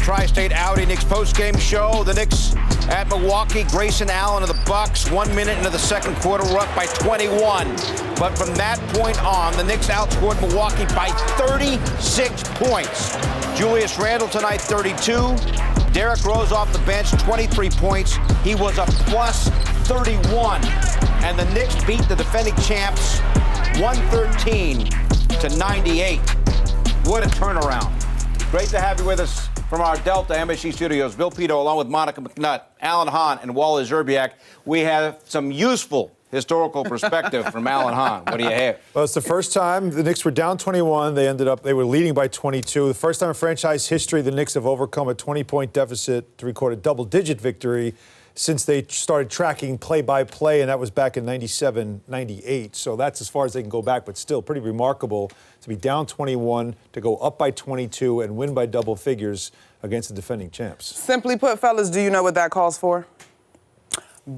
Tri-State Audi Knicks postgame show. The Knicks at Milwaukee. Grayson Allen of the Bucks. 1 minute into the second quarter, we're up by 21. But from that point on, the Knicks outscored Milwaukee by 36 points. Julius Randle tonight, 32. Derrick Rose off the bench, 23 points. He was a plus 31. And the Knicks beat the defending champs 113 to 98. What a turnaround. Great to have you with us from our Delta MSG studios. Bill Pito, along with Monica McNutt, Alan Hahn, and Wally Zerbiak. We have some useful historical perspective from Alan Hahn. What do you have? Well, it's the first time the Knicks were down 21. They were leading by 22. The first time in franchise history the Knicks have overcome a 20-point deficit to record a double-digit victory since they started tracking play-by-play, and that was back in 97, 98. So that's as far as they can go back, but still pretty remarkable to be down 21, to go up by 22, and win by double figures against the defending champs. Simply put, fellas, do you know what that calls for?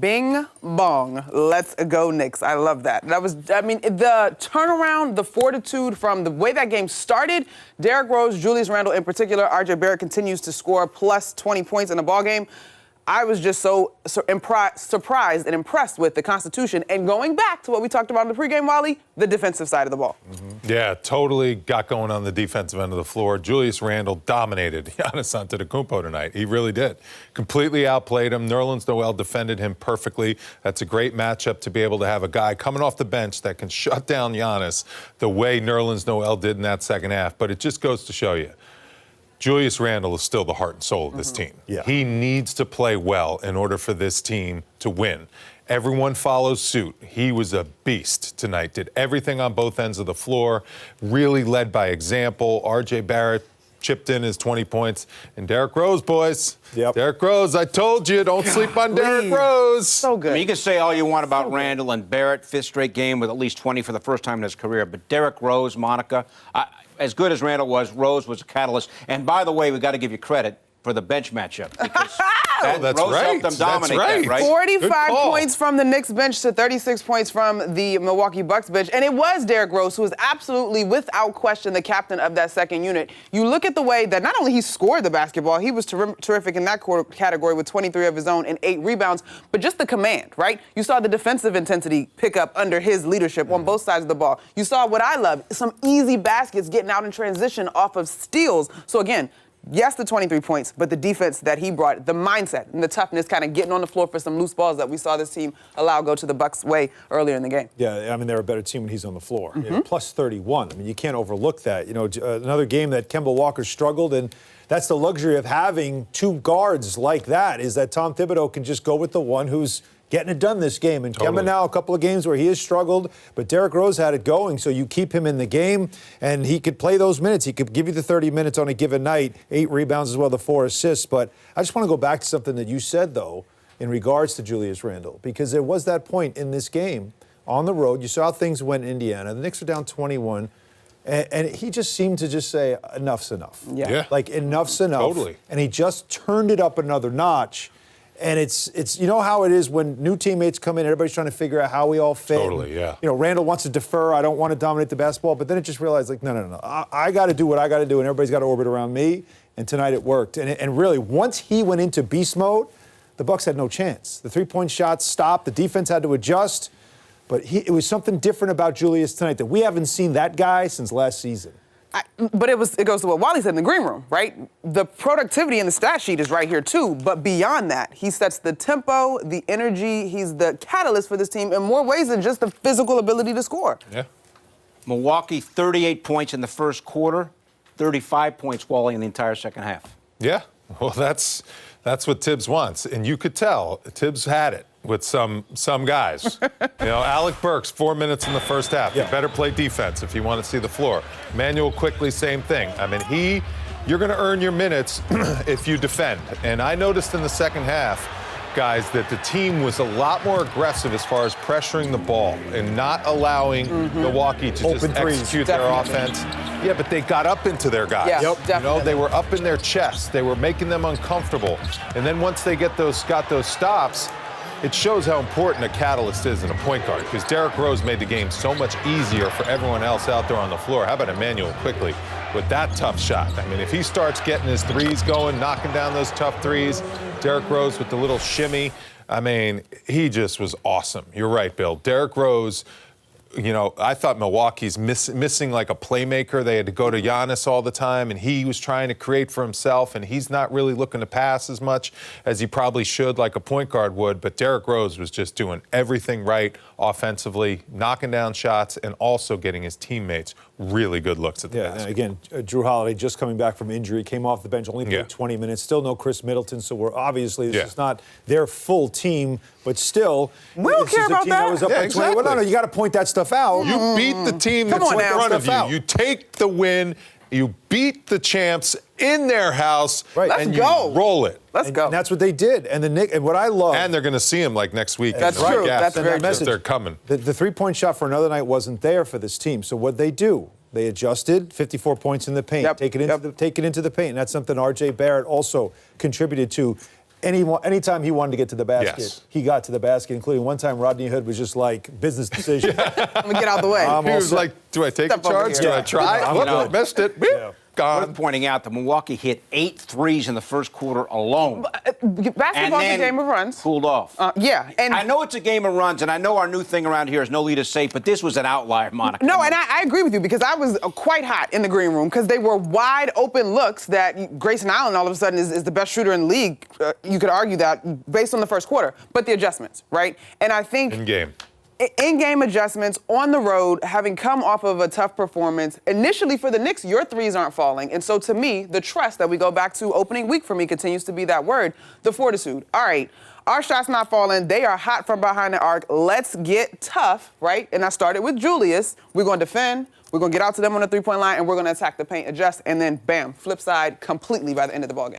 Bing bong, let's go Knicks. I love that. The turnaround, the fortitude from the way that game started. Derrick Rose, Julius Randle in particular, RJ Barrett continues to score plus 20 points in the ballgame. I was just so surprised and impressed with the Constitution. And going back to what we talked about in the pregame, Wally, the defensive side of the ball. Mm-hmm. Yeah, totally got going on the defensive end of the floor. Julius Randle dominated Giannis Antetokounmpo tonight. He really did. Completely outplayed him. Nerlens Noel defended him perfectly. That's a great matchup to be able to have a guy coming off the bench that can shut down Giannis the way Nerlens Noel did in that second half. But it just goes to show you, Julius Randle is still the heart and soul of this team. Yeah. He needs to play well in order for this team to win. Everyone follows suit. He was a beast tonight, did everything on both ends of the floor, really led by example. RJ Barrett chipped in his 20 points. And Derrick Rose, boys. Yep. Derrick Rose, I told you, don't sleep on Derrick Rose. So good. I mean, you can say all you want about Randle and Barrett, fifth straight game with at least 20 for the first time in his career. But Derrick Rose, Monica, as good as Randle was, Rose was a catalyst. And by the way, we got to give you credit for the bench matchup. Because that's Rose right. helped them dominate that, right? 45 points from the Knicks bench to 36 points from the Milwaukee Bucks bench. And it was Derrick Rose who was absolutely, without question, the captain of that second unit. You look at the way that not only he scored the basketball, he was terrific in that category with 23 of his own and 8 rebounds, but just the command, right? You saw the defensive intensity pick up under his leadership on both sides of the ball. You saw what I love, some easy baskets getting out in transition off of steals. So again, yes, the 23 points, but the defense that he brought, the mindset and the toughness, kind of getting on the floor for some loose balls that we saw this team allow go to the Bucks' way earlier in the game. Yeah, I mean, they're a better team when he's on the floor. Yeah, plus 31. I mean, you can't overlook that. You know, another game that Kemba Walker struggled, and that's the luxury of having two guards like that, is that Tom Thibodeau can just go with the one who's getting it done this game. And Kemba now, a couple of games where he has struggled, but Derrick Rose had it going, so you keep him in the game, and he could play those minutes. He could give you the 30 minutes on a given night, 8 rebounds as well, the 4 assists. But I just want to go back to something that you said, though, in regards to Julius Randle, because there was that point in this game on the road. You saw how things went in Indiana. The Knicks were down 21, and he just seemed to just say, enough's enough. Yeah. Like, enough's enough. Totally. And he just turned it up another notch. And it's you know how it is when new teammates come in, everybody's trying to figure out how we all fit. Totally, yeah. You know, Randle wants to defer. I don't want to dominate the basketball. But then it just realized, like, no. I got to do what I got to do, and everybody's got to orbit around me. And tonight it worked. And really, once he went into beast mode, the Bucks had no chance. The three-point shots stopped. The defense had to adjust. But it was something different about Julius tonight that we haven't seen that guy since last season. But it goes to what Wally said in the green room, right? The productivity in the stat sheet is right here, too. But beyond that, he sets the tempo, the energy. He's the catalyst for this team in more ways than just the physical ability to score. Yeah. Milwaukee, 38 points in the first quarter, 35 points, Wally, in the entire second half. Yeah. Well, that's what Tibbs wants. And you could tell Tibbs had it with some guys. You know, Alec Burks, 4 minutes in the first half. Yeah. You better play defense if you want to see the floor. Manuel Quickly, same thing. I mean, you're going to earn your minutes if you defend. And I noticed in the second half, guys, that the team was a lot more aggressive as far as pressuring the ball and not allowing Milwaukee to Open just threes. execute their offense. Yeah, but they got up into their guys. Yeah, You know, they were up in their chest. They were making them uncomfortable. And then once they got those stops, it shows how important a catalyst is in a point guard, because Derrick Rose made the game so much easier for everyone else out there on the floor. How about Emmanuel Quickly? with that tough shot. I mean, if he starts getting his threes going, knocking down those tough threes, Derrick Rose with the little shimmy, I mean, he just was awesome. You're right, Bill. Derrick Rose, you know, I thought Milwaukee's missing like a playmaker. They had to go to Giannis all the time, and he was trying to create for himself, and he's not really looking to pass as much as he probably should, like a point guard would. But Derrick Rose was just doing everything right offensively, knocking down shots, and also getting his teammates really good looks at the basket. Again, Drew Holiday just coming back from injury, came off the bench, only played 20 minutes. Still no Chris Middleton, so we're obviously this is not their full team, but still, we don't care about that. Was up by 20. Well, no, you got to point that stuff out. You beat the team that's in front of you. You take the win. You beat the champs in their house, and you roll it. Let's go. And that's what they did. And the Knicks, and what I love, and they're going to see him like next week. That's true. That's very true. They're coming. The three-point shot for another night wasn't there for this team. So what they do? They adjusted 54 points in the paint. Take it into the paint. And that's something R.J. Barrett also contributed to. Anytime he wanted to get to the basket, he got to the basket, including one time Rodney Hood was just like, business decision. Let me get out of the way. He was like, do I take a charge? Do I try? Missed it. Gone. Worth pointing out that Milwaukee hit 8 threes in the first quarter alone. Basketball's a game of runs. Cooled off. And I know it's a game of runs, and I know our new thing around here is no lead is safe, but this was an outlier, Monica. No, and I agree with you because I was quite hot in the green room because they were wide open looks that Grayson Allen all of a sudden is the best shooter in the league. You could argue that based on the first quarter, but the adjustments, right? And I think in-game adjustments on the road, having come off of a tough performance, initially for the Knicks, your threes aren't falling. And so to me, the trust that we go back to opening week for me continues to be that word, the fortitude. All right, our shot's not falling. They are hot from behind the arc. Let's get tough, right? And I started with Julius. We're going to defend. We're going to get out to them on the three-point line, and we're going to attack the paint, adjust, and then, bam, flip side completely by the end of the ballgame.